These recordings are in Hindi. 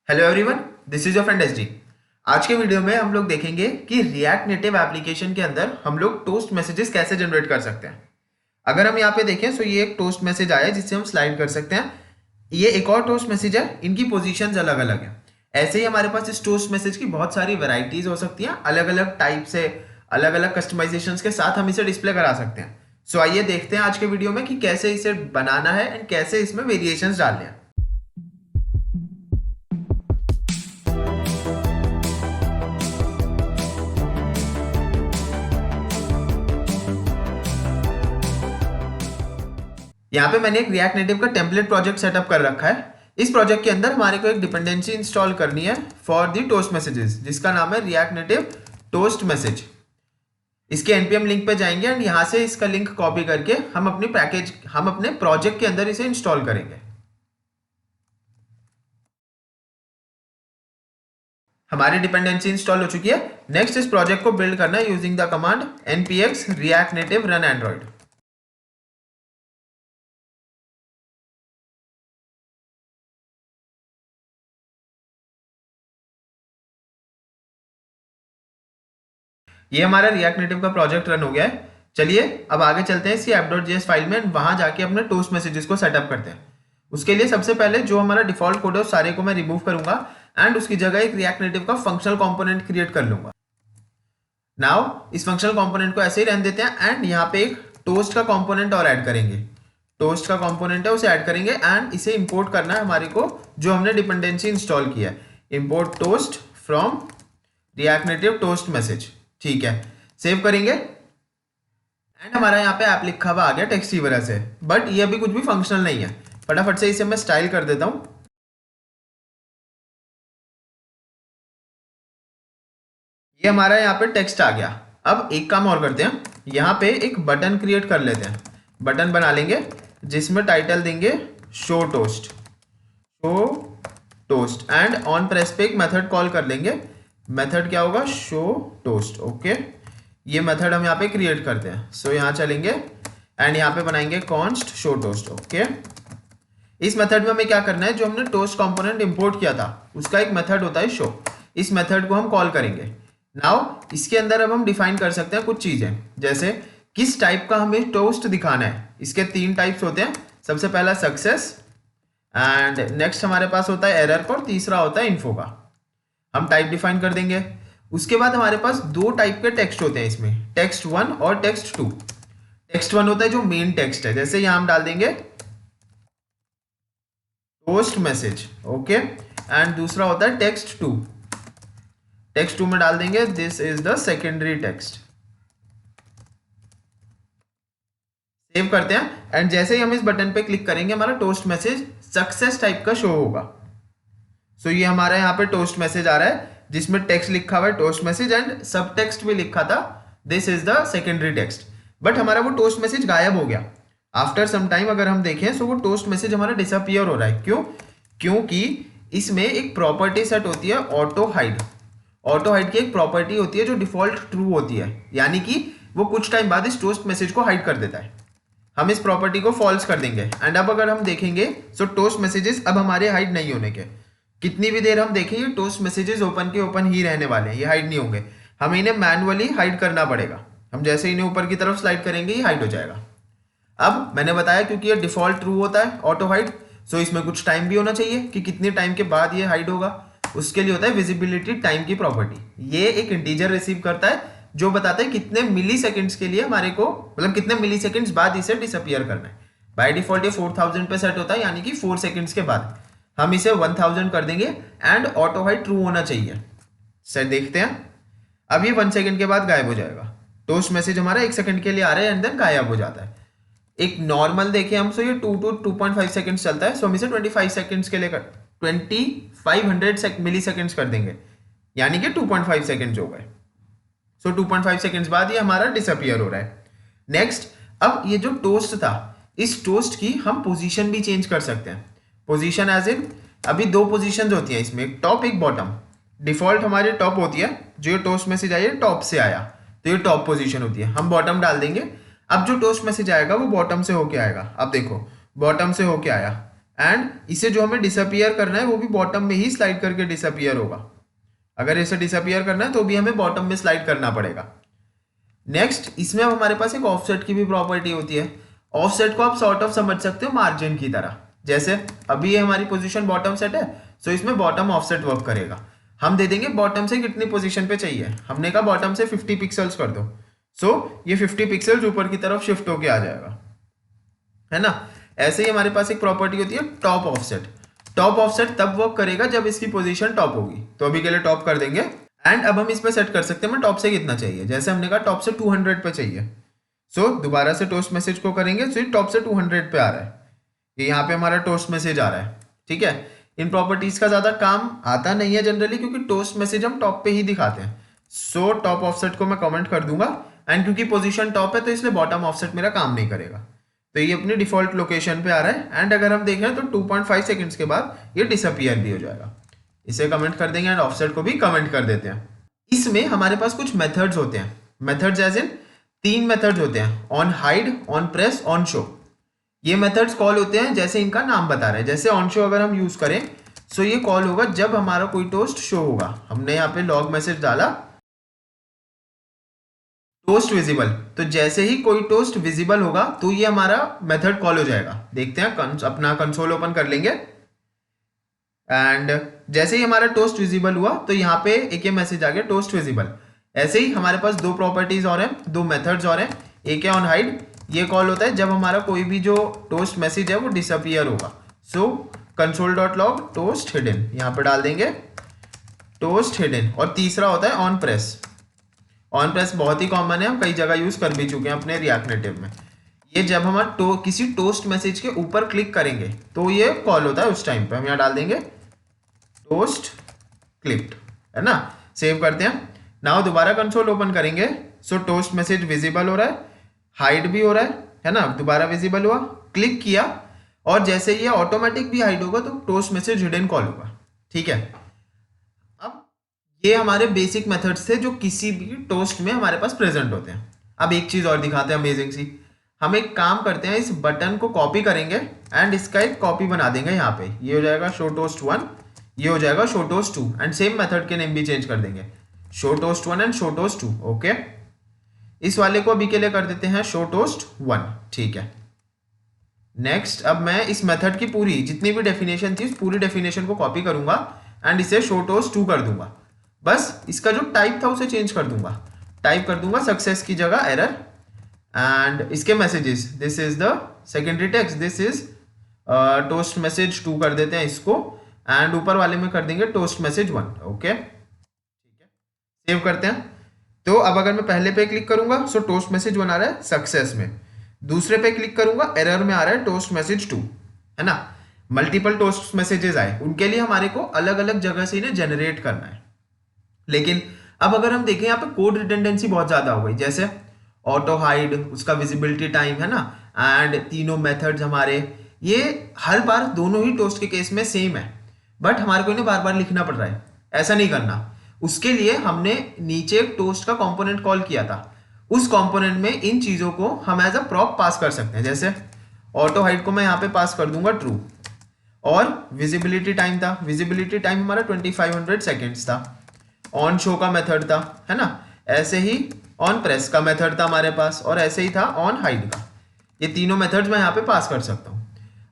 Hello everyone, this is your friend SD. आज के वीडियो में हम लोग देखेंगे कि रिएक्ट नेटिव एप्लीकेशन के अंदर हम लोग टोस्ट मैसेजेस कैसे जनरेट कर सकते हैं। अगर हम यहाँ पे देखें तो ये एक टोस्ट मैसेज आया है जिससे हम स्लाइड कर सकते हैं। ये एक और टोस्ट मैसेज है, इनकी पोजीशंस अलग अलग है। ऐसे ही हमारे पास इस टोस्ट मैसेज की बहुत सारी वेराइटीज हो सकती हैं, अलग अलग टाइप से, अलग अलग कस्टमाइजेशंस के साथ हम इसे डिस्प्ले करा सकते हैं। सो आइए देखते हैं आज के वीडियो में कि कैसे इसे बनाना है एंड कैसे इसमें वेरिएशंस डालने हैं। यहाँ पे मैंने एक रिएक्ट नेटिव का टेम्पलेट प्रोजेक्ट सेटअप कर रखा है। इस प्रोजेक्ट के अंदर हमारे को एक डिपेंडेंसी इंस्टॉल करनी है फॉर दी टोस्ट मैसेजेस, जिसका नाम है रिएक्ट नेटिव टोस्ट मैसेज। इसके npm लिंक पे जाएंगे एंड यहाँ से इसका लिंक कॉपी करके हम अपने प्रोजेक्ट के अंदर इसे इंस्टॉल करेंगे। हमारी डिपेंडेंसी इंस्टॉल हो चुकी है। नेक्स्ट इस प्रोजेक्ट को बिल्ड करना है using the command npx react native run android। ये हमारा रिएक्ट नेटिव का प्रोजेक्ट रन हो गया है। चलिए अब आगे चलते हैं इसी app.js फाइल में, वहां जाके अपने टोस्ट मैसेजेस को सेटअप करते हैं। उसके लिए सबसे पहले जो हमारा डिफॉल्ट कोड है उस सारे को मैं रिमूव करूंगा एंड उसकी जगह एक रिएक्ट नेटिव का फंक्शनल कंपोनेंट क्रिएट कर लूंगा। नाउ इस फंक्शनल कंपोनेंट को ऐसे ही रहने देते हैं एंड यहाँ पे एक टोस्ट का कंपोनेंट और ऐड करेंगे। टोस्ट का कंपोनेंट है उसे ऐड करेंगे एंड इसे इंपोर्ट करना है हमारे को, जो हमने डिपेंडेंसी इंस्टॉल किया है। Import toast from react native toast message. ठीक है, सेव करेंगे एंड हमारा यहाँ पे ऐप लिखा हुआ आ गया टेक्स्ट की वजह से, बट ये अभी कुछ भी फंक्शनल नहीं है। फटाफट से इसे मैं स्टाइल कर देता हूं। ये हमारा यहाँ पे टेक्स्ट आ गया। अब एक काम और करते हैं, यहाँ पे एक बटन क्रिएट कर लेते हैं। बटन बना लेंगे जिसमें टाइटल देंगे show toast and on press पे एक मेथड कॉल कर लेंगे। मेथड क्या होगा? Show toast. ओके, ये मेथड हम यहाँ पे क्रिएट करते हैं। सो यहाँ चलेंगे एंड यहाँ पे बनाएंगे कॉन्स्ट शो टोस्ट। ओके, इस मेथड में हमें क्या करना है, जो हमने टोस्ट कंपोनेंट इंपोर्ट किया था उसका एक मेथड होता है शो। इस मेथड को हम कॉल करेंगे। नाउ इसके अंदर अब हम डिफाइन कर सकते हैं कुछ चीजें, जैसे किस टाइप का हमें टोस्ट दिखाना है। इसके 3 टाइप्स होते हैं। सबसे पहला सक्सेस एंड नेक्स्ट हमारे पास होता है एरर और तीसरा होता है इन्फो का। हम टाइप डिफाइन कर देंगे। उसके बाद हमारे पास 2 टाइप के टेक्स्ट होते हैं इसमें, टेक्स्ट 1 और टेक्स्ट 2। टेक्स्ट 1 होता है जो मेन टेक्स्ट है, जैसे यहां हम डाल देंगे टोस्ट मैसेज। ओके, एंड दूसरा होता है टेक्स्ट 2। टेक्स्ट 2 में डाल देंगे this is the secondary text. Save करते हैं एंड जैसे ही हम इस बटन पे क्लिक करेंगे हमारा टोस्ट मैसेज सक्सेस टाइप का शो होगा। सो ये हमारा यहाँ पे टोस्ट मैसेज आ रहा है जिसमें टेक्स्ट लिखा हुआ है टोस्ट मैसेज एंड सब टेक्स्ट भी लिखा था this is the secondary text. But हमारा वो टोस्ट मैसेज गायब हो गया आफ्टर सम टाइम। अगर हम देखें तो वो टोस्ट मैसेज हमारा डिसअपियर हो रहा है। क्यों? क्योंकि इसमें एक प्रॉपर्टी सेट होती है ऑटो हाइड। ऑटो हाइड की एक प्रॉपर्टी होती है जो डिफॉल्ट ट्रू होती है, यानी कि वो कुछ टाइम बाद इस टोस्ट मैसेज को हाइड कर देता है। हम इस प्रॉपर्टी को फॉल्स कर देंगे एंड अब अगर हम देखेंगे तो टोस्ट मैसेजेस अब हमारे हाइड नहीं होने के। कितनी भी देर हम देखेंगे टोस्ट मैसेजेस ओपन के ओपन ही रहने वाले हैं, ये हाइड नहीं होंगे। हमें इन्हें मैनुअली हाइड करना पड़ेगा। हम जैसे इन्हें ऊपर की तरफ स्लाइड करेंगे ये हाइड हो जाएगा। अब मैंने बताया क्योंकि ये डिफॉल्ट ट्रू होता है ऑटो हाइड, सो इसमें कुछ टाइम भी होना चाहिए कि कितने टाइम के बाद ये हाइड होगा। उसके लिए होता है विजिबिलिटी टाइम की प्रॉपर्टी। ये एक इंटीजर रिसीव करता है जो बताता है कितने मिली सेकेंड्स के लिए हमारे को, मतलब कितने मिली सेकेंड्स बाद इसे डिसअपियर करना है। बाय डिफॉल्ट ये 4000 पे सेट होता है, यानी कि 4 सेकेंड्स के बाद हम इसे 1000 कर देंगे एंड ऑटो हाइड ट्रू होना चाहिए। सर देखते हैं, अब ये 1 सेकेंड के बाद गायब हो जाएगा। टोस्ट मैसेज हमारा 1 सेकेंड के लिए आ रहा है एंड देन गायब हो जाता है। एक नॉर्मल देखें हम तो ये 2 to 2.5 सेकेंड्स चलता है। सो हम इसे 25 सेकेंड्स के लिए 2500 मिली सेकेंड्स कर देंगे, यानी कि 2.5 सेकेंड्स हो गए। सो 2.5 सेकेंड्स बाद ये हमारा डिसअपियर हो रहा है। नेक्स्ट, अब ये जो टोस्ट था, इस टोस्ट की हम पोजीशन भी चेंज कर सकते हैं। पोजीशन एज इन अभी 2 पोजीशंस होती हैं इसमें, एक टॉप एक बॉटम। डिफॉल्ट हमारी टॉप होती है, जो टोस्ट मैसेज आई है टॉप से आया तो ये टॉप पोजीशन होती है। हम बॉटम डाल देंगे। अब जो टोस्ट मैसेज आएगा वो बॉटम से होके आएगा। अब देखो बॉटम से होके आया एंड इसे जो हमें डिसअपियर करना है वो भी बॉटम में ही स्लाइड करके डिसअपियर होगा। अगर इसे डिसअपियर करना है तो भी हमें बॉटम में स्लाइड करना पड़ेगा। नेक्स्ट, इसमें अब हमारे पास एक ऑफसेट की भी प्रॉपर्टी होती है। ऑफसेट को आप सॉर्ट ऑफ समझ सकते हो मार्जिन की तरह। जैसे अभी ये हमारी पोजीशन बॉटम सेट है, सो इसमें बॉटम ऑफसेट वर्क करेगा। हम दे देंगे बॉटम से कितनी पोजीशन पे चाहिए, हमने कहा बॉटम से 50 पिक्सल्स कर दो, सो ये 50 पिक्सल्स ऊपर की तरफ शिफ्ट होके आ जाएगा, है ना। ऐसे ही हमारे पास एक प्रॉपर्टी होती है टॉप ऑफसेट। टॉप ऑफसेट तब वर्क करेगा जब इसकी पोजीशन टॉप होगी, तो अभी के लिए टॉप कर देंगे। एंड अब हम इस पे सेट कर सकते हैं हमें टॉप से कितना चाहिए। जैसे हमने कहा टॉप से 200 पे चाहिए, सो दोबारा से टोस्ट मैसेज को करेंगे, सो टॉप से 200 पे आ रहा है, ये यहाँ पे हमारा टोस्ट मैसेज आ रहा है, ठीक है। इन प्रॉपर्टीज का ज्यादा काम आता नहीं है जनरली, क्योंकि टोस्ट मैसेज हम टॉप पे ही दिखाते हैं। सो टॉप ऑफसेट को मैं कमेंट कर दूंगा, एंड क्योंकि पोजीशन टॉप है तो इसलिए बॉटम ऑफसेट मेरा काम नहीं करेगा, तो ये अपनी डिफॉल्ट लोकेशन पे आ रहा है। एंड अगर हम देखें तो 2.5 सेकंड्स के बाद ये डिसअपियर भी हो जाएगा। इसे कमेंट कर देंगे एंड ऑफसेट को भी कमेंट कर देते हैं। इसमें हमारे पास कुछ मेथड्स होते हैं। मेथड्स एज इन 3 मेथड्स होते हैं, on hide, on press, on show. ये मेथड्स कॉल होते हैं जैसे इनका नाम बता रहे हैं। जैसे ऑन शो अगर हम यूज करें, सो ये कॉल होगा जब हमारा कोई टोस्ट शो होगा। हमने यहाँ पे लॉग मैसेज डाला टोस्ट विजिबल, तो जैसे ही कोई टोस्ट विजिबल होगा तो ये हमारा मेथड कॉल हो जाएगा। देखते हैं, अपना कंसोल ओपन कर लेंगे, एंड जैसे ही हमारा टोस्ट विजिबल हुआ तो यहाँ पे एक ये मैसेज आ गया टोस्ट विजिबल। ऐसे ही हमारे पास 2 प्रॉपर्टीज और हैं, 2 मेथड्स और हैं। एक है ऑन हाइड, ये कॉल होता है जब हमारा कोई भी जो टोस्ट मैसेज है वो डिसअपियर होगा। सो console.log टोस्ट हिडन, यहाँ पे डाल देंगे टोस्ट हिडन। और तीसरा होता है ऑन प्रेस। ऑन प्रेस बहुत ही कॉमन है, हम कई जगह यूज कर भी चुके हैं अपने रिएक्ट नेटिव में। ये जब हम किसी टोस्ट मैसेज के ऊपर क्लिक करेंगे तो ये कॉल होता है, उस टाइम पे हम यहाँ डाल देंगे टोस्ट क्लिप्ड, है ना। सेव करते हैं। नाउ दोबारा कंसोल ओपन करेंगे, सो टोस्ट मैसेज विजिबल हो रहा है, हाइड भी हो रहा है ना। दोबारा विजिबल हुआ, क्लिक किया, और जैसे ये ऑटोमेटिक भी हाइड होगा तो टोस्ट मैसेज हिडन कॉल होगा, ठीक है। अब ये हमारे बेसिक मेथड्स थे जो किसी भी टोस्ट में हमारे पास प्रेजेंट होते हैं। अब एक चीज और दिखाते हैं अमेजिंग सी। हम एक काम करते हैं, इस बटन को कॉपी करेंगे एंड इसका एक कॉपी बना देंगे यहाँ पे। ये हो जाएगा शो टोस्ट 1, ये हो जाएगा show toast 2, and same method के नेम भी चेंज कर देंगे, show toast 1 and show toast 2। Okay, इस वाले को अभी के लिए कर देते हैं शो टोस्ट 1, ठीक है। नेक्स्ट, अब मैं इस मेथड की पूरी जितनी भी डेफिनेशन थी उस पूरी डेफिनेशन को कॉपी करूंगा एंड इसे शो टोस्ट 2 कर दूंगा। बस इसका जो टाइप था उसे चेंज कर दूंगा, टाइप कर दूंगा सक्सेस की जगह एरर, एंड इसके messages, this is the secondary text, this is toast message 2 कर देते हैं इसको, एंड ऊपर वाले में कर देंगे टोस्ट मैसेज 1। ओके, ठीक है, सेव करते हैं। तो अब अगर मैं पहले पे क्लिक करूंगा सो टोस्ट मैसेज 1 आ रहा है सक्सेस में, दूसरे पे क्लिक करूंगा एरर में आ रहा है टोस्ट मैसेज 2, है ना। मल्टीपल टोस्ट मैसेजेस आए, उनके लिए हमारे को अलग अलग जगह से इन्हें जनरेट करना है। लेकिन अब अगर हम देखें यहाँ पे कोड रिडंडेंसी बहुत ज्यादा हो गई, जैसे ऑटो हाइड, उसका विजिबिलिटी टाइम, है ना, एंड तीनों मेथड्स हमारे ये हर बार दोनों ही टोस्ट के केस में सेम है, बट हमारे को इन्हें बार बार लिखना पड़ रहा है। ऐसा नहीं करना। उसके लिए हमने नीचे एक टोस्ट का कंपोनेंट कॉल किया था, उस कंपोनेंट में इन चीजों को हम एज अ प्रॉप पास कर सकते हैं। जैसे ऑटो हाइड को मैं यहाँ पे पास कर दूंगा ट्रू, और विजिबिलिटी टाइम था, विजिबिलिटी टाइम हमारा 2500 सेकेंड्स था। ऑन शो का मेथड था, है ना। ऐसे ही ऑन प्रेस का मेथड था हमारे पास, और ऐसे ही था ऑन हाइड का। ये तीनों मेथड्स मैं यहाँ पे पास कर सकता हूँ।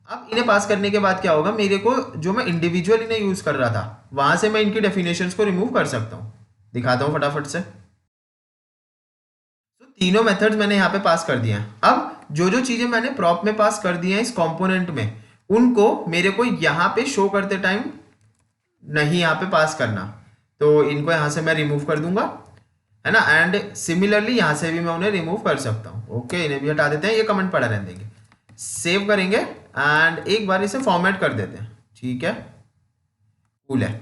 अब इन्हें पास करने के बाद क्या होगा, मेरे को जो मैं इंडिविजुअल इन्हें यूज कर रहा था वहां से मैं इनकी डेफिनेशंस को रिमूव कर सकता हूँ। दिखाता हूँ फटाफट से। तो तीनों मेथड्स मैंने यहाँ पे पास कर दिए हैं। अब जो जो चीजें मैंने प्रॉप में पास कर दी हैं इस कंपोनेंट में, उनको मेरे को यहाँ पे शो करते टाइम नहीं यहाँ पे पास करना, तो इनको यहाँ से मैं रिमूव कर दूंगा, है ना। एंड सिमिलरली यहाँ से भी मैं उन्हें रिमूव कर सकता हूँ। ओके, इन्हें भी हटा देते हैं, ये कमेंट पड़ा रहने देंगे। सेव करेंगे एंड एक बार इसे फॉर्मेट कर देते हैं, ठीक है, कूल है।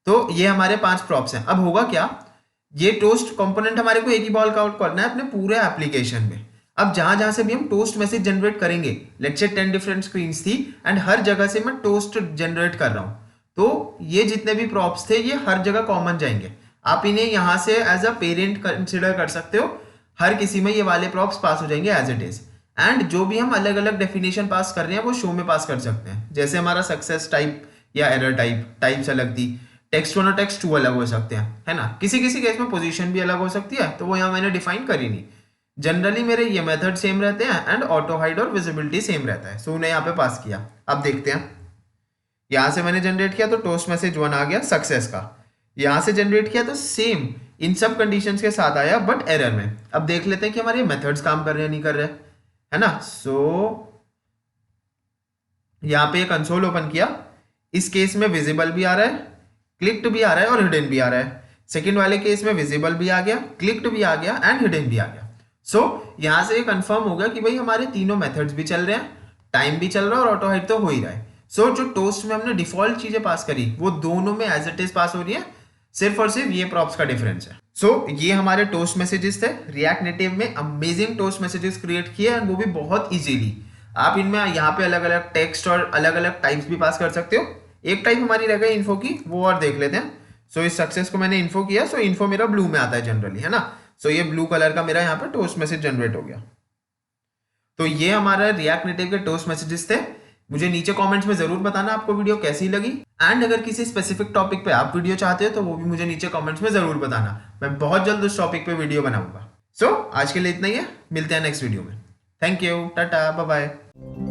तो ये हमारे 5 प्रॉप्स हैं। अब होगा क्या, ये टोस्ट कंपोनेंट हमारे को एक ही बॉल काउंट करना है अपने पूरे एप्लीकेशन में। अब जहां जहां से भी हम टोस्ट मैसेज जनरेट करेंगे, लेट्स से 10 डिफरेंट स्क्रीन्स थी एंड हर जगह से मैं टोस्ट जनरेट कर रहा हूं, तो ये जितने भी प्रॉप्स थे ये हर जगह कॉमन जाएंगे। आप इन्हें यहां से एज अ पेरेंट कंसिडर कर सकते हो, हर किसी में ये वाले प्रॉप्स पास हो जाएंगे एज इट इज। एंड जो भी हम अलग अलग डेफिनेशन पास कर रहे हैं वो शो में पास कर सकते हैं। जैसे हमारा सक्सेस टाइप या एरर टाइप्स अलग थी, टेक्स्ट 1 और टेक्स्ट 2 अलग हो सकते हैं, है ना। किसी किसी केस में पोजीशन भी अलग हो सकती है, तो वो यहाँ मैंने डिफाइन करी नहीं। जनरली मेरे ये मेथड सेम रहते हैं एंड ऑटो हाइड और विजिबिलिटी सेम रहता है। सो उन्हें यहाँ पे पास किया। अब देखते हैं, यहाँ से मैंने जनरेट किया तो टोस्ट मैसेज 1 आ गया सक्सेस का। यहाँ से जनरेट किया तो सेम इन सब कंडीशंस के साथ आया बट एरर में। अब देख लेते हैं कि हमारे मेथड्स काम कर रहे हैं नहीं कर रहे, है ना। सो यहाँ पे कंसोल ओपन किया, इस केस में विजिबल भी आ रहा है, क्लिक्ड भी आ रहा है और हिडन भी आ रहा है। सेकंड वाले केस में विजिबल भी आ गया, क्लिक्ड भी आ गया एंड हिडन भी आ गया। सो यहाँ से ये कंफर्म हो गया कि भाई हमारे तीनों मेथड्स भी चल रहे हैं, टाइम भी चल रहा है और ऑटो हाइड तो हो ही रहा है। सो जो टोस्ट में हमने डिफॉल्ट चीजें पास करी वो दोनों में एज इट इज पास हो रही है, सिर्फ और सिर्फ ये प्रॉप्स का डिफरेंस है। सो ये हमारे टोस्ट मैसेजेस थे। रिएक्ट नेटिव में अमेजिंग टोस्ट मैसेजेस क्रिएट किए एंड वो भी बहुत इजीली। आप इनमें यहाँ पे अलग अलग टेक्स्ट और अलग अलग टाइप्स भी पास कर सकते हो। एक टाइप हमारी रह गई इन्फो की, वो और देख लेते हैं। सो इस सक्सेस को मैंने इन्फो किया, सो इन्फो मेरा ब्लू में आता है जनरली, है ना। सो ये ब्लू कलर का मेरा यहाँ पे टोस्ट मैसेज जनरेट हो गया। तो ये हमारा रिएक्ट नेटिव के टोस्ट मैसेजेस थे। मुझे नीचे कमेंट्स में जरूर बताना आपको वीडियो कैसी लगी, एंड अगर किसी स्पेसिफिक टॉपिक पे आप वीडियो चाहते हो तो वो भी मुझे नीचे कमेंट्स में जरूर बताना। मैं बहुत जल्द उस टॉपिक पे वीडियो बनाऊंगा। सो आज के लिए इतना ही है, मिलते हैं नेक्स्ट वीडियो में। Thank you, tata, bye bye.